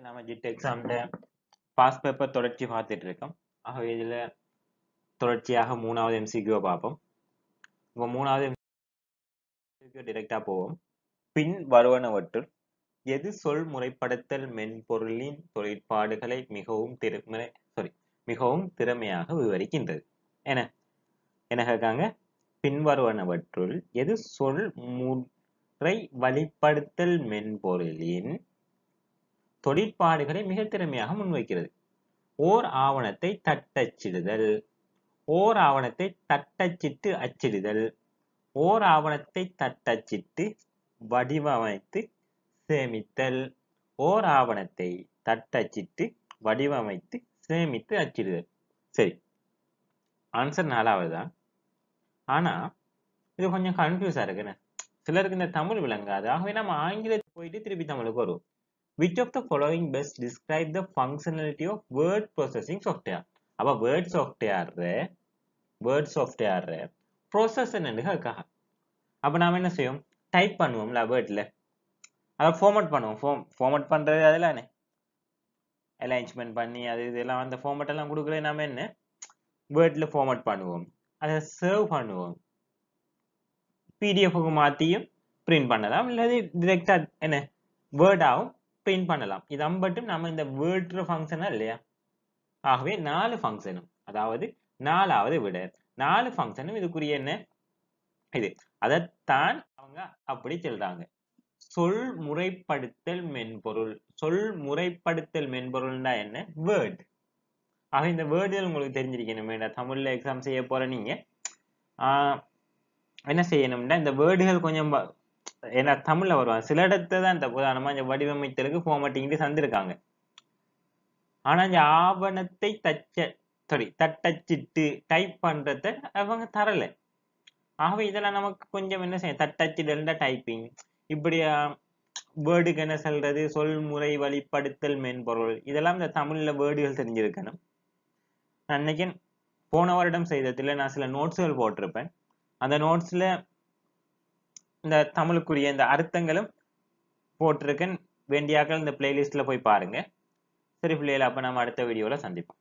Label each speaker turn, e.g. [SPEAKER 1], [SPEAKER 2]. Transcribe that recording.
[SPEAKER 1] நம்ம ஜிட் எக்ஸாம்ல pass paper தொடர்ச்சி பார்த்துட்டு இருக்கோம். ஆகவே இதில் தொடர்ச்சியாக 3வது எம்சிக்யூவை பார்ப்போம். இப்போ 3வது எம்சிக்யூ டிரெக்டாக போவோம். பின் வருவனவற்றுள் எது சொல் முறைப்படுத்தல் மென்பொருளின் தொழிற்பாடுகளை மிகவும் திறமையாக விவரிக்கின்றது என்ன கேட்காங்க? பின்வருவனவற்றுள் எது சொல் முறை வழிப்படுத்தல் மென்பொருளின் தொழிற்பாடுகளை மிக திறமையாக முன்வைக்கிறது. ஓர் ஆவணத்தை தட்டச்சிடுதல், ஓர் ஆவணத்தை தட்டச்சிட்டு அச்சிடுதல், ஓர் ஆவணத்தை தட்டச்சிட்டு வடிவமைத்து சேமித்தல், ஓர் ஆவணத்தை தட்டச்சிட்டு வடிவமைத்து சேமித்து அச்சிடுதல். சரி, ஆன்சர் 4வது தான். ஆனா இது கொஞ்சம் கன்ஃபியூஸா இருக்குன்னு சிலருக்கு இந்த தமிழ் விளங்காது. ஆகவே நம்ம ஆங்கிலத்துக்கு போயிட்டு திருப்பி தமிழுக்கு வருவோம். Which of the following best describe the functionality of word processing software? அப்ப word software process என்னன்னு கேட்காங்க. அப்ப நாம என்ன செய்வோம்? டைப் பண்ணுவோம்ல வேர்ட்ல, அதை ஃபார்மட் பண்ணுவோம். ஃபார்மட் பண்றது அதெல்லாம் அலைன்மெண்ட் பண்ணி அது இதெல்லாம் அந்த ஃபார்மட் எல்லாம் கொடுக்கல. நாம என்ன வேர்ட்ல ஃபார்மட் பண்ணுவோம், அதை சேவ் பண்ணுவோம், பிடிஎஃப்க்கு மாத்தியும் பிரிண்ட் பண்ணலாம், இல்லாது டிரெக்டா என்ன வேர்டாவும் பிரிண்ட் பண்ணலாம். இது அம்பட்டும் நம்ம இந்த வேர்ட் ஃபங்க்ஷனா இல்லையா? ஆகவே 4 ஃபங்க்ஷனும், அதாவது 4வது விட 4 ஃபங்க்ஷனும் இதுக்குரிய என்ன இது, அதைத்தான் அவங்க அப்படி சொல்றாங்க. சொல் முறைப்படுத்தல் மென்பொருள். சொல் முறைப்படுத்தல் மென்பொருள்னா என்ன? வேர்ட். ஆக இந்த வேர்டுகள் உங்களுக்கு தெரிஞ்சிருக்கணும். தமிழ்ல எக்ஸாம் செய்ய போற நீங்க என்ன செய்யணும்னா இந்த வேர்டுகள் கொஞ்சம் ஏன்னா தமிழ்ல வருவாங்க. சில இடத்துல தான் இந்த உதாரணமா இந்த வடிவமைத்தலுக்கு ஃபார்மட்டிங் தந்திருக்காங்க. ஆனா இந்த ஆவணத்தை தட்டச்சிட்டு டைப் பண்றத அவங்க தரல. ஆகவே இதெல்லாம் நமக்கு கொஞ்சம் என்ன செய்ய, தட்டச்சிடல் டைப்பிங், இப்படி வேர்டுக்கு என்ன சொல்றது, சொல்முறை வழிப்படுத்தல் மென்பொருள், இதெல்லாம் இந்த தமிழ்ல வேர்டுகள் தெரிஞ்சிருக்கணும். நான் அன்னைக்கு போன வருடம் செய்ததுல நான் சில நோட்ஸ்கள் போட்டிருப்பேன். அந்த நோட்ஸ்ல இந்த தமிழுக்குரிய இந்த அர்த்தங்களும் போட்டிருக்கேன். வேண்டியாக்கள் இந்த பிளேலிஸ்ட்ல போய் பாருங்க. சரி பிள்ளைகள், அப்ப நம்ம அடுத்த வீடியோல சந்திப்போம்.